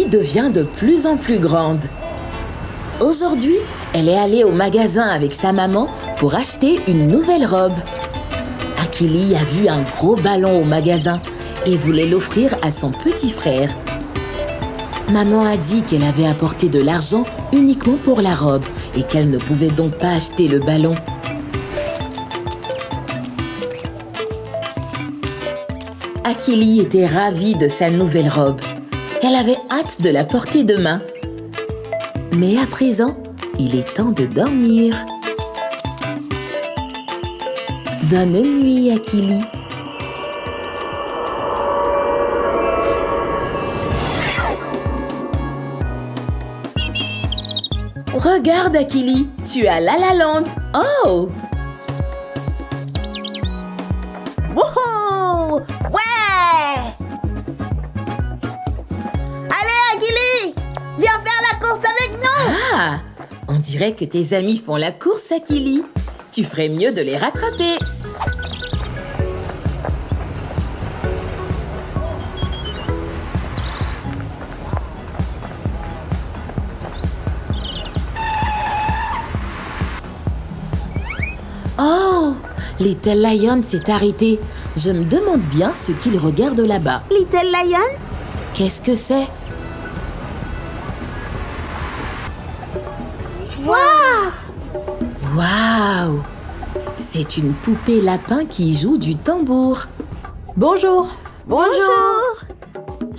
Akili devient de plus en plus grande. Aujourd'hui, elle est allée au magasin avec sa maman pour acheter une nouvelle robe. Akili a vu un gros ballon au magasin et voulait l'offrir à son petit frère. Maman a dit qu'elle avait apporté de l'argent uniquement pour la robe et qu'elle ne pouvait donc pas acheter le ballon. Akili était ravie de sa nouvelle robe. Elle avait hâte de la porter demain. Mais à présent, il est temps de dormir. Bonne nuit, Akili. Regarde, Akili, tu as La La Land. Oh! Wouhou! Ouais! Allez, Akili! Viens faire la course avec nous! Ah! On dirait que tes amis font la course, Akili. Tu ferais mieux de les rattraper. Oh! Little Lion s'est arrêté. Je me demande bien ce qu'il regarde là-bas. Little Lion? Qu'est-ce que c'est? Waouh! Waouh! C'est une poupée lapin qui joue du tambour. Bonjour. Bonjour!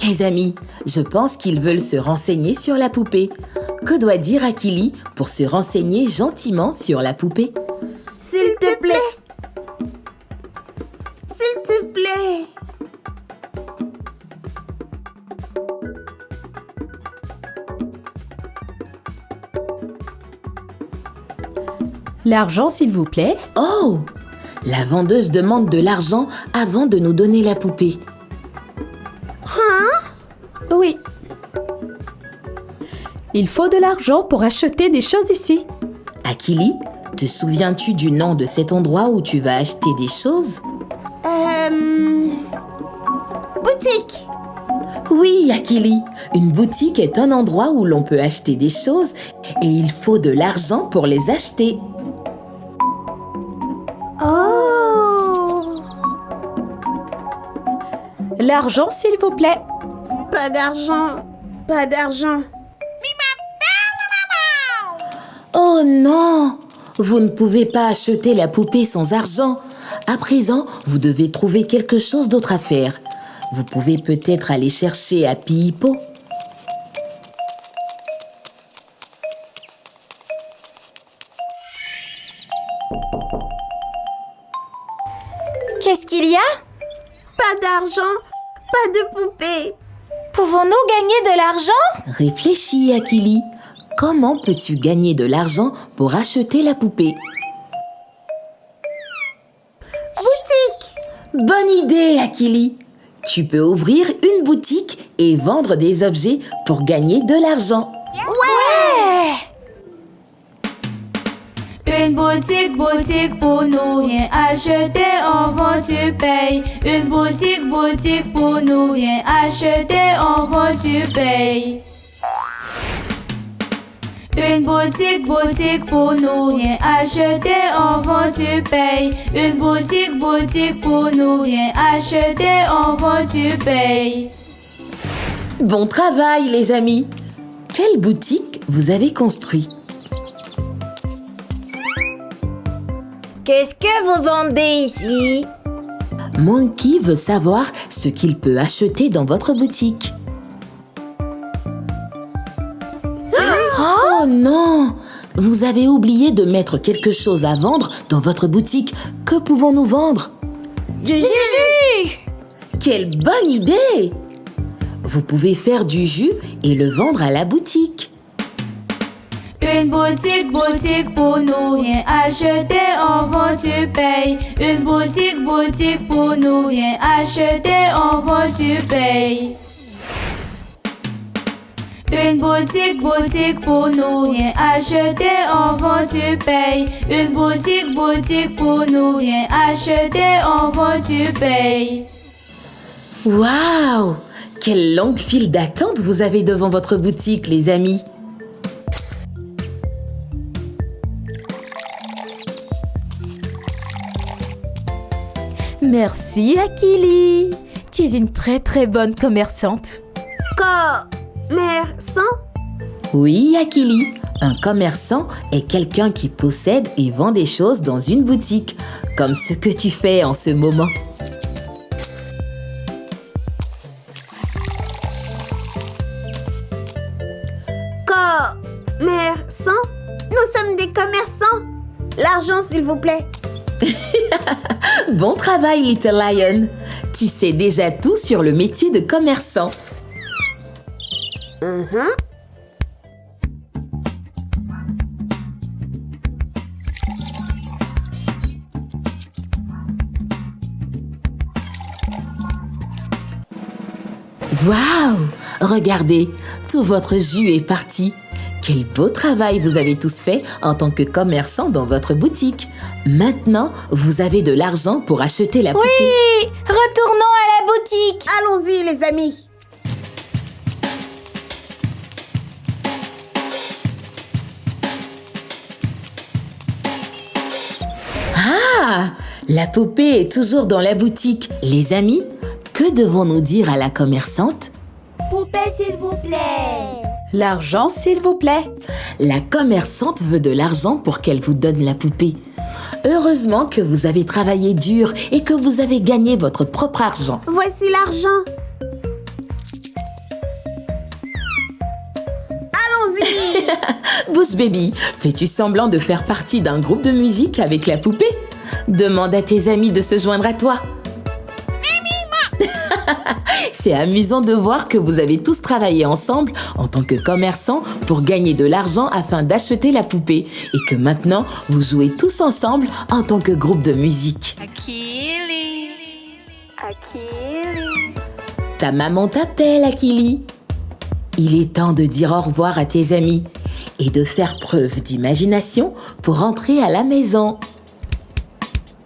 Les amis, je pense qu'ils veulent se renseigner sur la poupée. Que doit dire Akili pour se renseigner gentiment sur la poupée? S'il te plaît! S'il te plaît! L'argent, s'il vous plaît. Oh! La vendeuse demande de l'argent avant de nous donner la poupée. Oui. Il faut de l'argent pour acheter des choses ici. Akili, te souviens-tu du nom de cet endroit où tu vas acheter des choses? Boutique! Oui, Akili, une boutique est un endroit où l'on peut acheter des choses et il faut de l'argent pour les acheter. Oh! L'argent, s'il vous plaît. Pas d'argent! Pas d'argent! Oh non! Vous ne pouvez pas acheter la poupée sans argent. À présent, vous devez trouver quelque chose d'autre à faire. Vous pouvez peut-être aller chercher à Piipo. Qu'est-ce qu'il y a? Pas d'argent! Pas de poupée! Pouvons-nous gagner de l'argent? Réfléchis, Akili. Comment peux-tu gagner de l'argent pour acheter la poupée? Boutique! Bonne idée, Akili. Tu peux ouvrir une boutique et vendre des objets pour gagner de l'argent. Une boutique, boutique pour nous, viens acheter, on vend, tu payes. Une boutique, boutique pour nous, viens acheter, on vend, tu payes. Une boutique, boutique pour nous, viens acheter, on vend, tu payes. Une boutique, boutique pour nous, viens acheter, on vend, tu payes. Bon travail, les amis. Quelle boutique vous avez construit? Qu'est-ce que vous vendez ici? Monkey veut savoir ce qu'il peut acheter dans votre boutique. Oh non! Vous avez oublié de mettre quelque chose à vendre dans votre boutique. Que pouvons-nous vendre? Du jus! Quelle bonne idée! Vous pouvez faire du jus et le vendre à la boutique. Une boutique, boutique pour nous, viens acheter, on vend, tu payes. Une boutique, boutique pour nous, viens acheter, on vend, tu payes. Une boutique, boutique pour nous, viens acheter, on vend, tu payes. Une boutique, boutique pour nous, viens acheter, on vend, tu payes. Waouh! Quelle longue file d'attente vous avez devant votre boutique, les amis. Merci, Akili. Tu es une très très bonne commerçante. Commerçant? Oui, Akili. Un commerçant est quelqu'un qui possède et vend des choses dans une boutique, comme ce que tu fais en ce moment. Commerçant? Nous sommes des commerçants. L'argent, s'il vous plaît. Bon travail, Little Lion. Tu sais déjà tout sur le métier de commerçant. Waouh! Regardez, tout votre jus est parti. Quel beau travail vous avez tous fait en tant que commerçant dans votre boutique. Maintenant, vous avez de l'argent pour acheter la poupée. Oui, retournons à la boutique. Allons-y, les amis. Ah! La poupée est toujours dans la boutique. Les amis, que devons-nous dire à la commerçante? Poupée, s'il vous plaît. L'argent, s'il vous plaît. La commerçante veut de l'argent pour qu'elle vous donne la poupée. Heureusement que vous avez travaillé dur et que vous avez gagné votre propre argent. Voici l'argent. Allons-y. Boost Baby, fais-tu semblant de faire partie d'un groupe de musique avec la poupée? Demande à tes amis de se joindre à toi. C'est amusant de voir que vous avez tous travaillé ensemble en tant que commerçants pour gagner de l'argent afin d'acheter la poupée et que maintenant, vous jouez tous ensemble en tant que groupe de musique. Akili. Ta maman t'appelle, Akili. Il est temps de dire au revoir à tes amis et de faire preuve d'imagination pour rentrer à la maison.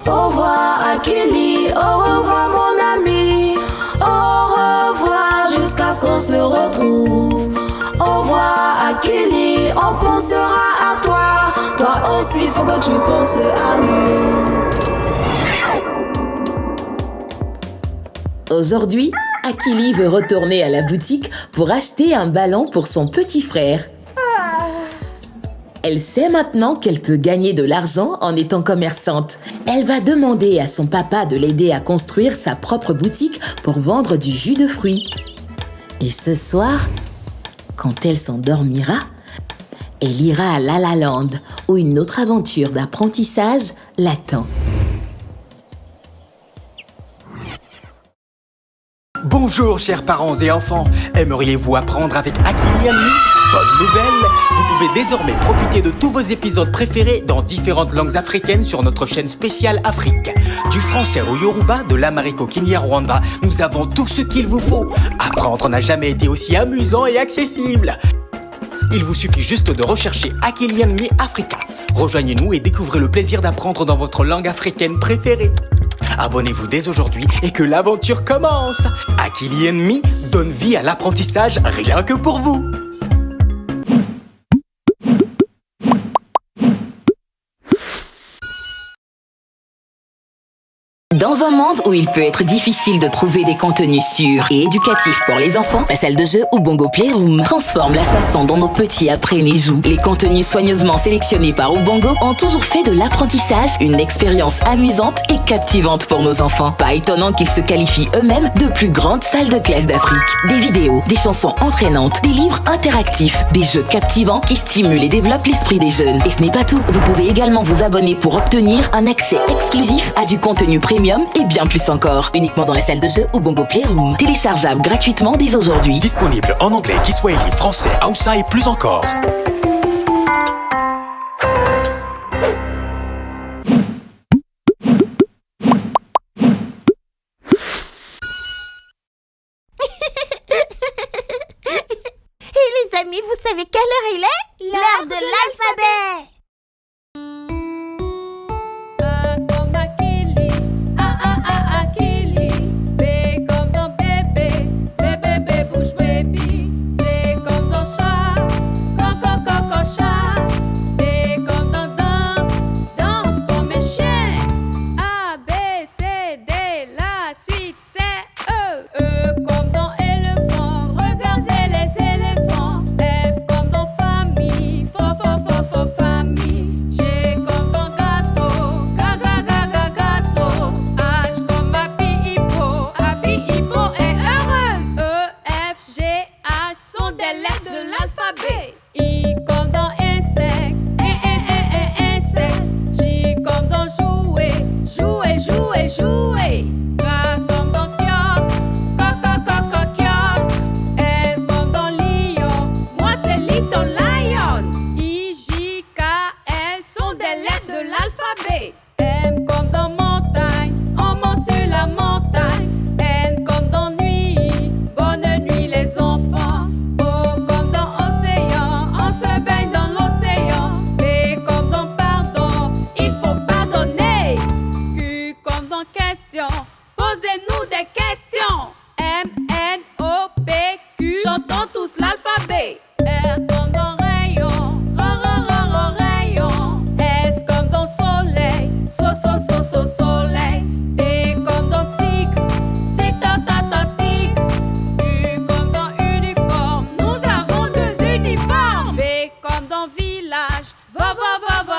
Au revoir, Akili. Au revoir, mon ami. Au revoir jusqu'à ce qu'on se retrouve. Au revoir, Akili. On pensera à toi. Toi aussi, faut que tu penses à nous. Aujourd'hui, Akili veut retourner à la boutique pour acheter un ballon pour son petit frère. Elle sait maintenant qu'elle peut gagner de l'argent en étant commerçante. Elle va demander à son papa de l'aider à construire sa propre boutique pour vendre du jus de fruits. Et ce soir, quand elle s'endormira, elle ira à La La Land où une autre aventure d'apprentissage l'attend. Bonjour chers parents et enfants, aimeriez-vous apprendre avec Akili and Me? Bonne nouvelle, vous pouvez désormais profiter de tous vos épisodes préférés dans différentes langues africaines sur notre chaîne spéciale Afrique. Du français au Yoruba, de l'amérique au Kinyarwanda, nous avons tout ce qu'il vous faut. Apprendre n'a jamais été aussi amusant et accessible. Il vous suffit juste de rechercher Akili and Me Africa. Rejoignez-nous et découvrez le plaisir d'apprendre dans votre langue africaine préférée. Abonnez-vous dès aujourd'hui et que l'aventure commence. Akili and Me donne vie à l'apprentissage rien que pour vous. Dans un monde où il peut être difficile de trouver des contenus sûrs et éducatifs pour les enfants, la salle de jeu Ubongo Playroom transforme la façon dont nos petits apprennent et jouent. Les contenus soigneusement sélectionnés par Ubongo ont toujours fait de l'apprentissage une expérience amusante et captivante pour nos enfants. Pas étonnant qu'ils se qualifient eux-mêmes de plus grandes salles de classe d'Afrique. Des vidéos, des chansons entraînantes, des livres interactifs, des jeux captivants qui stimulent et développent l'esprit des jeunes. Et ce n'est pas tout, vous pouvez également vous abonner pour obtenir un accès exclusif à du contenu premium et bien plus encore, uniquement dans la salle de jeu Ubongo Playroom. Téléchargeable gratuitement dès aujourd'hui. Disponible en anglais, Kiswahili, français, Hausa et plus encore. Et les amis, vous savez quelle heure il est? L'heure de l'alphabet. A comme Akili. A, Akili. B comme dans bébé. B, en question. Posez-nous des questions. M-N-O-P-Q. Chantons tous l'alphabet. R comme dans rayon. Rayon. S comme dans soleil. Soleil. T comme dans tigre. Tic-tac-tac-tic. U comme dans uniforme. Nous avons 2 uniformes. V comme dans village. Va,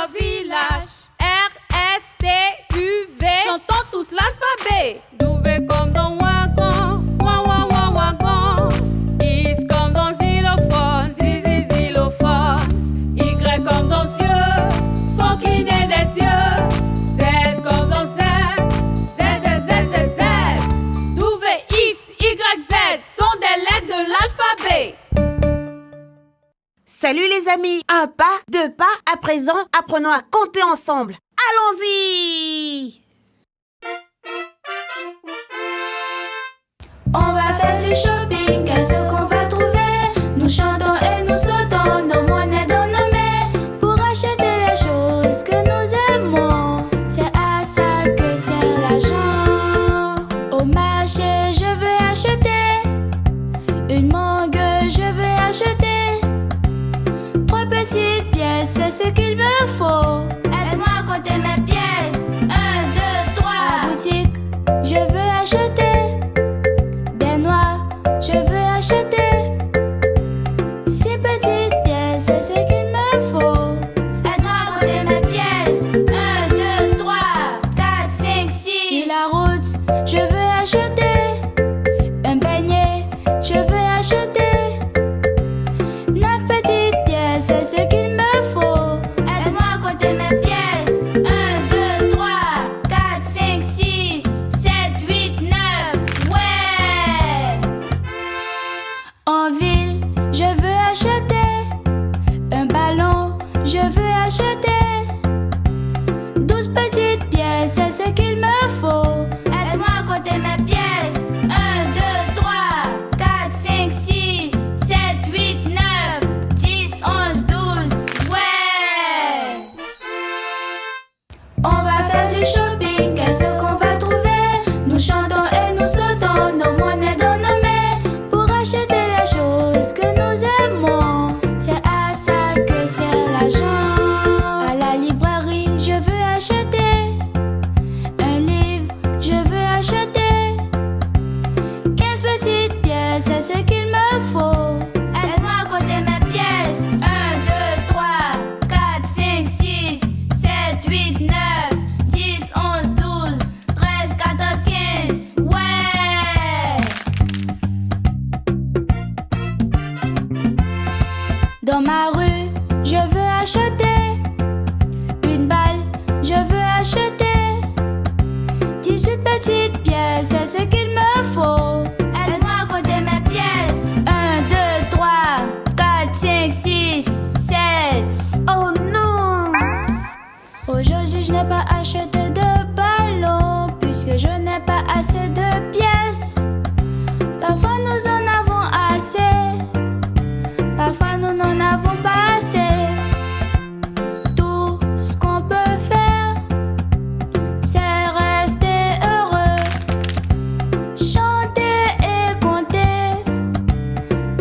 village. R-S-T-U-V. Chantons tous l'alphabet. W comme dans wagon. Wagon. Is comme dans xylophone. Xylophone. Y comme dans yeux. Faut qu'il ait des yeux. Z comme dans Z. Z. W, X, Y, Z sont des lettres de l'alphabet. Salut les amis, 1 pas, 2 pas, à présent, apprenons à compter ensemble. Allons-y! On va faire du shopping, qu'est-ce qu'on va trouver? Nous chantons et nous sautons, nos monnaies dans nos mains, pour acheter les choses que nous aimons. C'est à ça que sert l'argent. Au marché, je veux acheter une mangue, je veux acheter 3 petites pièces, c'est ce qu'il me faut. Aide-moi à compter mes pièces. 1, 2, 3. À la boutique, je veux acheter des noix, je veux acheter 6 petites pièces, c'est ce qu'il me faut. Aide-moi à compter mes pièces. 1, 2, 3, 4, 5, 6. Sur la route, je veux acheter un beignet, je veux acheter 9 petites pièces, c'est ce qu'il me faut. Aide-moi à compter mes pièces. 1, 2, 3, 4, 5, 6, 7, 8, 9. Ouais! En ville, je veux acheter un ballon, je veux acheter 12 petites pièces, c'est ce qu'il me faut. Aide-moi à compter mes pièces. 1, 2, 3, 4, 5, 6, 7, 8, 9, 10, 11, 12. Ouais! On va faire du shopping, qu'est-ce qu'on va trouver? Nous chantons et nous sautons, nos monnaies dans nos mains, pour acheter les choses que nous aimons. C'est à ça que sert l'argent. À la librairie, je veux acheter un livre, je veux acheter 15 petites pièces, c'est ce qu'il me faut. Aide-moi à compter mes pièces. 1, 2, 3, 4, 5, 6, 7, 8, 9, 10, 11, 12, 13, 14, 15. Ouais! Dans ma rue, je veux acheter une balle, je veux acheter 18 petites pièces, c'est ce qu'il me faut. Aide-moi à compter mes pièces. 1, 2, 3, 4, 5, 6, 7. Oh non! Aujourd'hui, je n'ai pas acheté de ballon, puisque je n'ai pas assez de pièces. Parfois, nous en avons assez, parfois, nous n'en avons pas assez. Tout ce qu'on peut faire, c'est rester heureux, chanter et compter,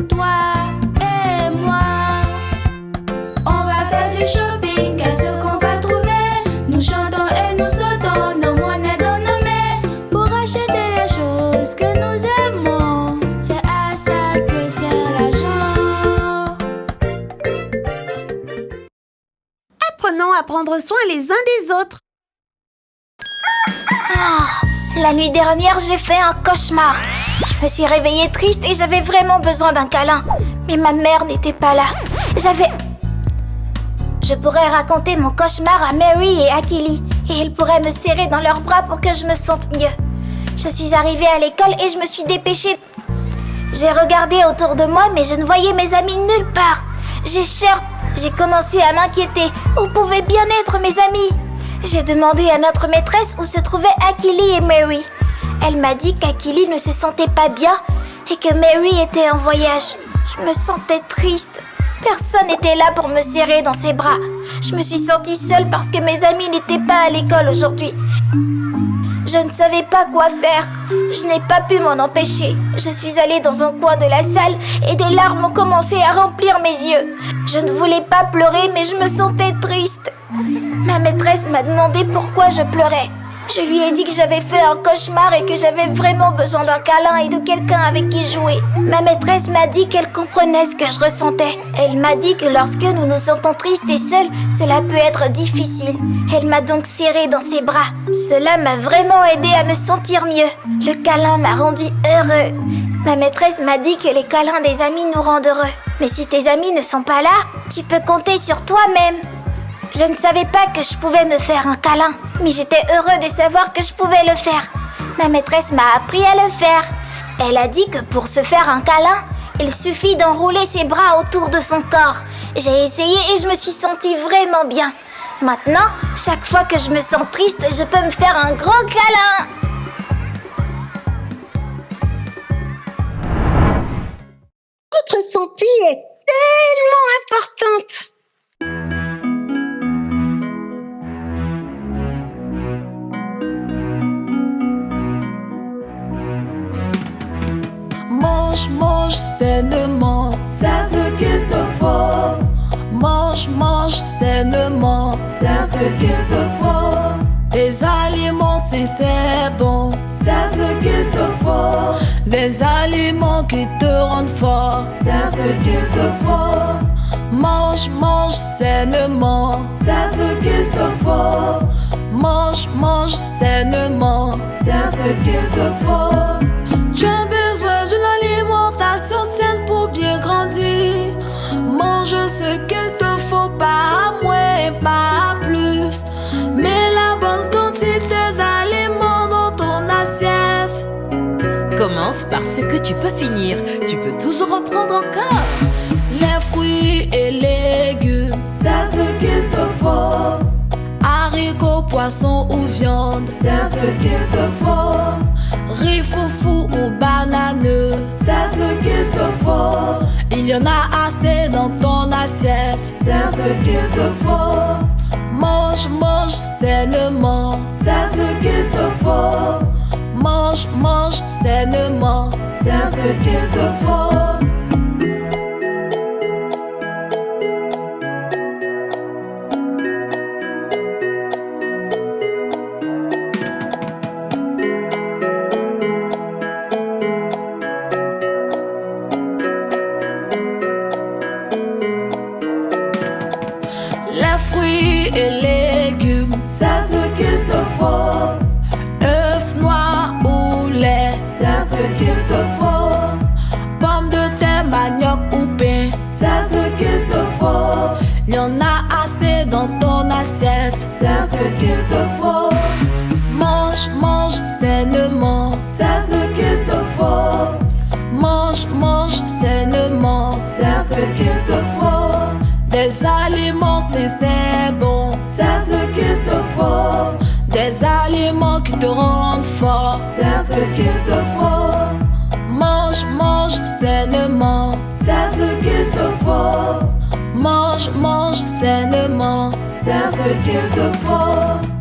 toi et moi. On va faire du shopping, qu'est-ce qu'on va trouver? Nous chantons et nous sautons, nos monnaies dans nos mains, pour acheter les choses que nous aimons. C'est à ça que sert l'argent. Apprenons à prendre soin les uns des autres. La nuit dernière, j'ai fait un cauchemar. Je me suis réveillée triste et j'avais vraiment besoin d'un câlin. Mais ma mère n'était pas là. Je pourrais raconter mon cauchemar à Mary et à Kelly et ils pourraient me serrer dans leurs bras pour que je me sente mieux. Je suis arrivée à l'école et je me suis dépêchée. J'ai regardé autour de moi mais je ne voyais mes amis nulle part. J'ai commencé à m'inquiéter. Où pouvaient bien être mes amis? J'ai demandé à notre maîtresse où se trouvaient Akili et Mary. Elle m'a dit qu'Akili ne se sentait pas bien et que Mary était en voyage. Je me sentais triste. Personne n'était là pour me serrer dans ses bras. Je me suis sentie seule parce que mes amis n'étaient pas à l'école aujourd'hui. Je ne savais pas quoi faire. Je n'ai pas pu m'en empêcher. Je suis allée dans un coin de la salle et des larmes ont commencé à remplir mes yeux. Je ne voulais pas pleurer, mais je me sentais triste. Ma maîtresse m'a demandé pourquoi je pleurais. Je lui ai dit que j'avais fait un cauchemar et que j'avais vraiment besoin d'un câlin et de quelqu'un avec qui jouer. Ma maîtresse m'a dit qu'elle comprenait ce que je ressentais. Elle m'a dit que lorsque nous nous sentons tristes et seuls, cela peut être difficile. Elle m'a donc serrée dans ses bras. Cela m'a vraiment aidée à me sentir mieux. Le câlin m'a rendu heureux. Ma maîtresse m'a dit que les câlins des amis nous rendent heureux. Mais si tes amis ne sont pas là, tu peux compter sur toi-même. Je ne savais pas que je pouvais me faire un câlin, mais j'étais heureux de savoir que je pouvais le faire. Ma maîtresse m'a appris à le faire. Elle a dit que pour se faire un câlin, il suffit d'enrouler ses bras autour de son corps. J'ai essayé et je me suis sentie vraiment bien. Maintenant, chaque fois que je me sens triste, je peux me faire un gros câlin. Votre santé est tellement importante. Mange, mange sainement, c'est ce qu'il te faut. Mange, mange sainement, c'est ce qu'il te faut. Les aliments, si c'est bon, c'est ce qu'il te faut. Les aliments qui te rendent fort, c'est ce qu'il te faut. Mange, mange sainement, c'est ce qu'il te faut. Mange, mange sainement, c'est ce qu'il te faut. Tu as besoin d'une alimentation saine pour bien grandir. Mange ce qu'il te faut, pas à moins et pas à plus. Mets la bonne quantité d'aliments dans ton assiette. Commence par ce que tu peux finir. Tu peux toujours en prendre encore. Les fruits et légumes, c'est ce qu'il te faut. Haricots, poissons ou viande, c'est ce qu'il te faut. Riz, foufou ou bananeux, c'est ce qu'il te faut. Il y en a assez dans ton assiette, c'est ce qu'il te faut. Mange, mange sainement, c'est ce qu'il te faut. Mange, mange sainement, c'est ce qu'il te faut. Les fruits et légumes, c'est ce qu'il te faut. Œufs, noix ou lait, c'est ce qu'il te faut. Pommes de terre, manioc ou pain, c'est ce qu'il te faut. Il y en a assez dans ton assiette, c'est ce qu'il te faut. Mange, mange sainement, c'est ce qu'il te faut. Mange, mange sainement, c'est ce qu'il te faut. Des aliments, si c'est bon, c'est ce qu'il te faut. Des aliments qui te rendent fort, c'est ce qu'il te faut. Mange, mange sainement, c'est ce qu'il te faut. Mange, mange sainement, c'est ce qu'il te faut.